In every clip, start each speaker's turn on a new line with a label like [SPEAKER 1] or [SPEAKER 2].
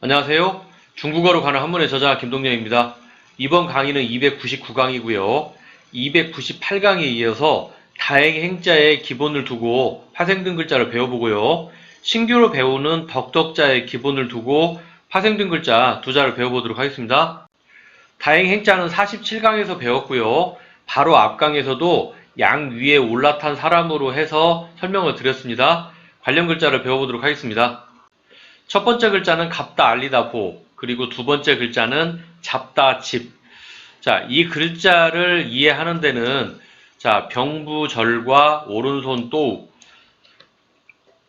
[SPEAKER 1] 안녕하세요. 중국어로 가는 한문의 저자 김동영입니다. 이번 강의는 299강이고요. 298강에 이어서 다행 행자의 기본을 두고 파생된 글자를 배워보고요. 신규로 배우는 덕덕자의 기본을 두고 파생된 글자 두 자를 배워보도록 하겠습니다. 다행 행자는 47강에서 배웠고요. 바로 앞강에서도 양 위에 올라탄 사람으로 해서 설명을 드렸습니다. 관련 글자를 배워보도록 하겠습니다. 첫 번째 글자는 갑다 알리다 보, 그리고 두 번째 글자는 잡다 집. 자, 이 글자를 이해하는 데는 병부절과 오른손 또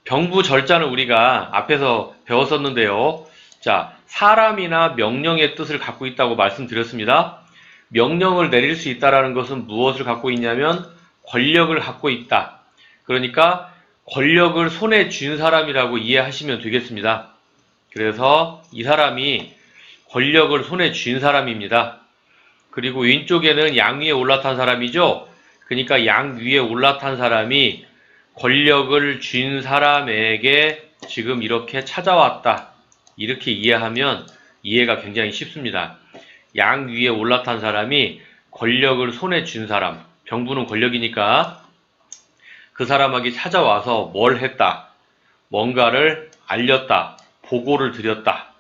[SPEAKER 1] 병부절자는 우리가 앞에서 배웠었는데요. 자, 사람이나 명령의 뜻을 갖고 있다고 말씀드렸습니다. 명령을 내릴 수 있다라는 것은 무엇을 갖고 있냐면 권력을 갖고 있다. 그러니까 권력을 손에 쥔 사람이라고 이해하시면 되겠습니다. 그래서 이 사람이 권력을 손에 쥔 사람입니다. 그리고 왼쪽에는 양 위에 올라탄 사람이죠. 그러니까 양 위에 올라탄 사람이 권력을 쥔 사람에게 지금 이렇게 찾아왔다. 이렇게 이해하면 이해가 굉장히 쉽습니다. 양 위에 올라탄 사람이 권력을 손에 쥔 사람, 병부는 권력이니까 그 사람에게 찾아와서 뭘 했다. 뭔가를 알렸다. 보고를 드렸다.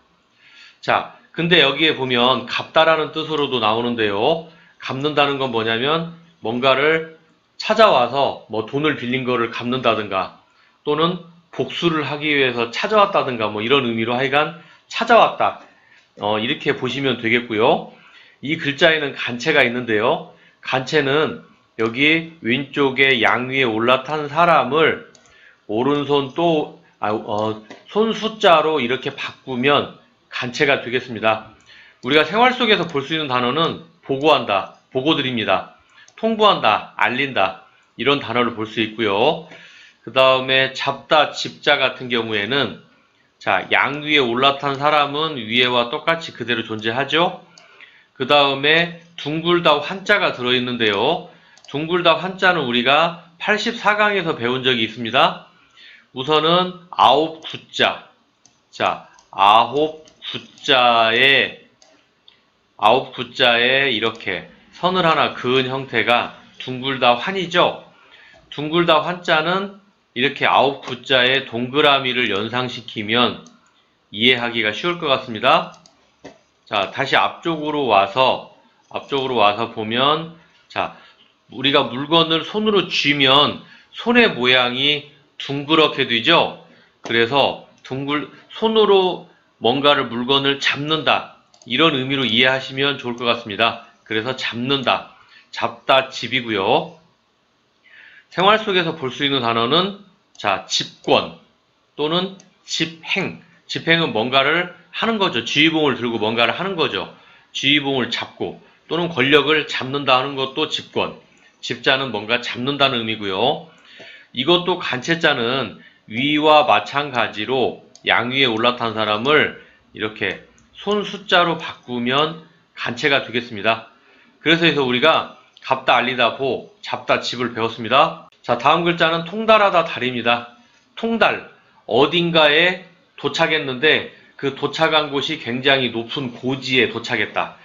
[SPEAKER 1] 자, 근데 여기에 보면 갚다라는 뜻으로도 나오는데요. 갚는다는 건 뭐냐면 뭔가를 찾아와서 뭐 돈을 빌린 거를 갚는다든가 또는 복수를 하기 위해서 찾아왔다든가 뭐 이런 의미로 하여간 찾아왔다. 이렇게 보시면 되겠고요. 이 글자에는 간체가 있는데요. 간체는 여기 왼쪽에 양 위에 올라탄 사람을 오른손 또 손 숫자로 이렇게 바꾸면 간체가 되겠습니다. 우리가 생활 속에서 볼 수 있는 단어는 보고한다, 보고드립니다. 통보한다, 알린다 이런 단어를 볼 수 있고요. 그 다음에 잡다, 집자 같은 경우에는 양 위에 올라탄 사람은 위에와 똑같이 그대로 존재하죠. 그 다음에 둥글다 환자가 들어있는데요. 둥글다 환자는 우리가 84강에서 배운 적이 있습니다. 우선은 아홉 구자. 아홉 구자에 이렇게 선을 하나 그은 형태가 둥글다 환이죠. 둥글다 환자는 이렇게 아홉 구자에 동그라미를 연상시키면 이해하기가 쉬울 것 같습니다. 자, 다시 앞쪽으로 와서 보면 우리가 물건을 손으로 쥐면 손의 모양이 둥그렇게 되죠. 그래서 손으로 뭔가를 물건을 잡는다. 이런 의미로 이해하시면 좋을 것 같습니다. 그래서 잡는다. 잡다 집이고요. 생활 속에서 볼 수 있는 단어는 집권 또는 집행. 집행은 뭔가를 하는 거죠. 지휘봉을 들고 뭔가를 하는 거죠. 지휘봉을 잡고 또는 권력을 잡는다 하는 것도 집권. 집자는 뭔가 잡는다는 의미고요. 이것도 간체자는 위와 마찬가지로 양 위에 올라탄 사람을 이렇게 손 숫자로 바꾸면 간체가 되겠습니다. 그래서 우리가 갑다 알리다 보, 잡다 집을 배웠습니다. 자, 다음 글자는 통달하다 달입니다. 통달, 어딘가에 도착했는데 그 도착한 곳이 굉장히 높은 고지에 도착했다.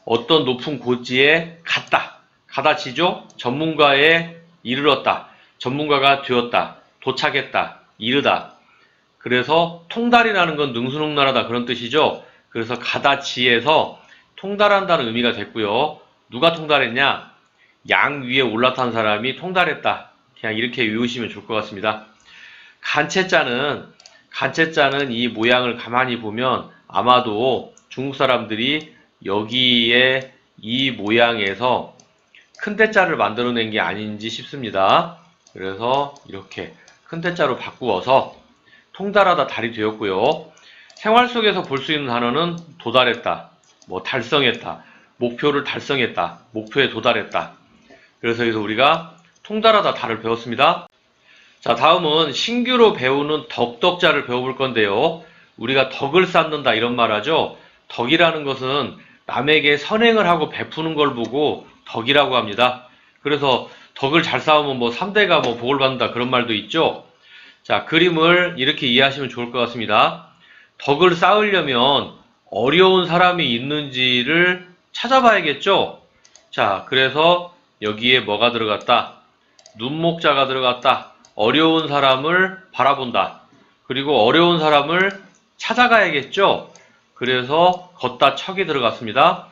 [SPEAKER 1] 어떤 높은 고지에 갔다. 가다치죠? 전문가에 이르렀다. 전문가가 되었다. 도착했다. 이르다. 그래서 통달이라는 건 능수능란하다 그런 뜻이죠. 그래서 가다치에서 통달한다는 의미가 됐고요. 누가 통달했냐? 양 위에 올라탄 사람이 통달했다. 그냥 이렇게 외우시면 좋을 것 같습니다. 간체자는 이 모양을 가만히 보면 아마도 중국 사람들이 여기에 이 모양에서 큰 대자를 만들어낸 게 아닌지 싶습니다. 그래서 이렇게 큰 대자로 바꾸어서 통달하다 달이 되었고요. 생활 속에서 볼 수 있는 단어는 도달했다, 달성했다, 목표를 달성했다, 목표에 도달했다. 그래서 우리가 통달하다 달을 배웠습니다. 자, 다음은 신규로 배우는 덕덕자를 배워볼 건데요. 우리가 덕을 쌓는다 이런 말 하죠. 덕이라는 것은 남에게 선행을 하고 베푸는 걸 보고 덕이라고 합니다. 그래서 덕을 잘 쌓으면 3대가 복을 받는다 그런 말도 있죠. 자, 그림을 이렇게 이해하시면 좋을 것 같습니다. 덕을 쌓으려면 어려운 사람이 있는지를 찾아봐야겠죠? 자, 그래서 여기에 뭐가 들어갔다? 눈목자가 들어갔다. 어려운 사람을 바라본다. 그리고 어려운 사람을 찾아가야겠죠? 그래서 걷다 척이 들어갔습니다.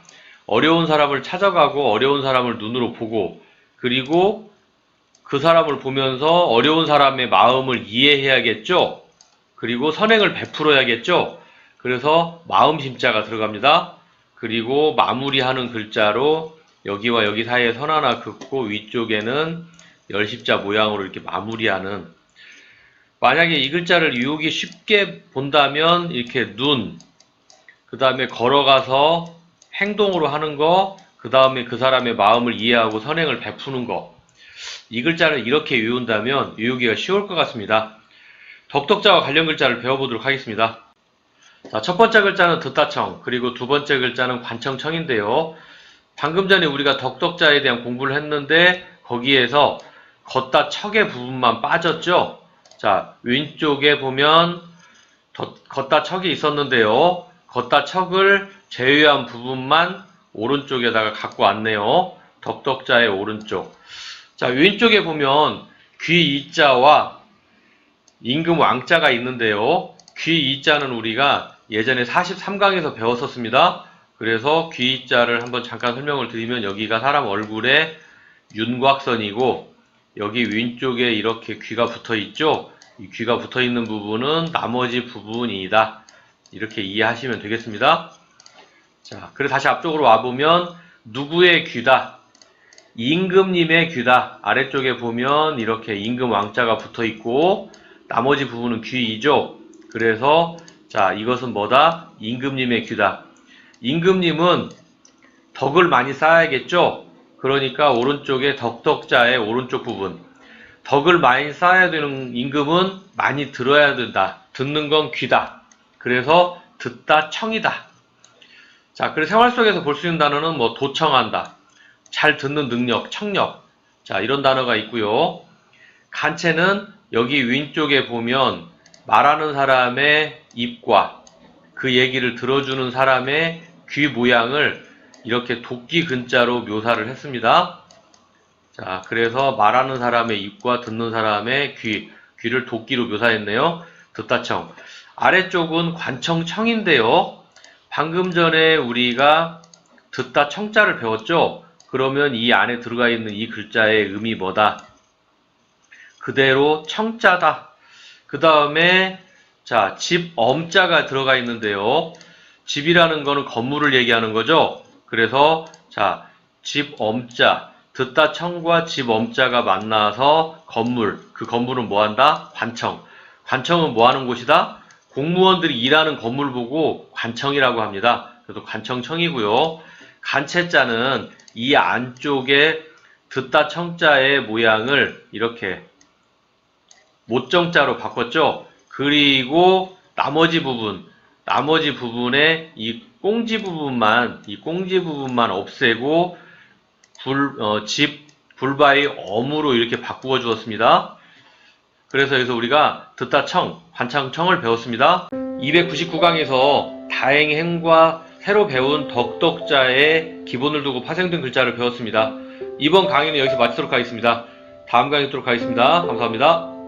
[SPEAKER 1] 어려운 사람을 찾아가고 어려운 사람을 눈으로 보고 그리고 그 사람을 보면서 어려운 사람의 마음을 이해해야겠죠? 그리고 선행을 베풀어야겠죠? 그래서 마음심자가 들어갑니다. 그리고 마무리하는 글자로 여기와 여기 사이에 선 하나 긋고 위쪽에는 열십자 모양으로 이렇게 마무리하는, 만약에 이 글자를 유혹이 쉽게 본다면 이렇게 눈, 그 다음에 걸어가서 행동으로 하는 거, 그 다음에 그 사람의 마음을 이해하고 선행을 베푸는 거, 이 글자를 이렇게 외운다면 외우기가 쉬울 것 같습니다. 덕덕자와 관련 글자를 배워보도록 하겠습니다. 자, 첫 번째 글자는 듣다청, 그리고 두 번째 글자는 관청청인데요. 방금 전에 우리가 덕덕자에 대한 공부를 했는데 거기에서 걷다 척의 부분만 빠졌죠. 자, 왼쪽에 보면 걷다 척이 있었는데요. 걷다 척을 제외한 부분만 오른쪽에다가 갖고 왔네요. 덕덕자의 오른쪽. 자, 왼쪽에 보면 귀 이자와 임금 왕자가 있는데요. 귀 이자는 우리가 예전에 43강에서 배웠었습니다. 그래서 귀 이자를 한번 잠깐 설명을 드리면 여기가 사람 얼굴에 윤곽선이고 여기 왼쪽에 이렇게 귀가 붙어 있죠. 이 귀가 붙어 있는 부분은 나머지 부분이다. 이렇게 이해하시면 되겠습니다. 자, 그리고 다시 앞쪽으로 와보면 누구의 귀다? 임금님의 귀다. 아래쪽에 보면 이렇게 임금 왕자가 붙어 있고 나머지 부분은 귀이죠. 그래서 자, 이것은 뭐다? 임금님의 귀다. 임금님은 덕을 많이 쌓아야겠죠. 그러니까 오른쪽에 덕덕자의 오른쪽 부분, 덕을 많이 쌓아야 되는 임금은 많이 들어야 된다. 듣는 건 귀다. 그래서 듣다 청이다. 자, 그래서 생활 속에서 볼 수 있는 단어는 뭐 도청한다, 잘 듣는 능력, 청력, 자, 이런 단어가 있고요. 간체는 여기 왼쪽에 보면 말하는 사람의 입과 그 얘기를 들어주는 사람의 귀 모양을 이렇게 도끼 근자로 묘사를 했습니다. 자, 그래서 말하는 사람의 입과 듣는 사람의 귀를 도끼로 묘사했네요. 듣다청. 아래쪽은 관청청인데요. 방금 전에 우리가 듣다 청자를 배웠죠? 그러면 이 안에 들어가 있는 이 글자의 의미 뭐다? 그대로 청자다. 그 다음에 자, 집 엄자가 들어가 있는데요. 집이라는 거는 건물을 얘기하는 거죠. 그래서 자, 집 엄자, 듣다 청과 집 엄자가 만나서 건물, 그 건물은 뭐한다? 관청. 관청은 뭐하는 곳이다? 공무원들이 일하는 건물 보고 관청이라고 합니다. 그래서 관청청이고요. 간체자는 이 안쪽에 듣다 청자의 모양을 이렇게 못정자로 바꿨죠. 그리고 나머지 부분에 이 꽁지 부분만 없애고 집 불바의 엄으로 이렇게 바꾸어 주었습니다. 그래서 여기서 우리가 듣다 청, 관청청을 배웠습니다. 299강에서 다행행과 새로 배운 덕덕자의 기본을 두고 파생된 글자를 배웠습니다. 이번 강의는 여기서 마치도록 하겠습니다. 다음 강의 듣도록 하겠습니다. 감사합니다.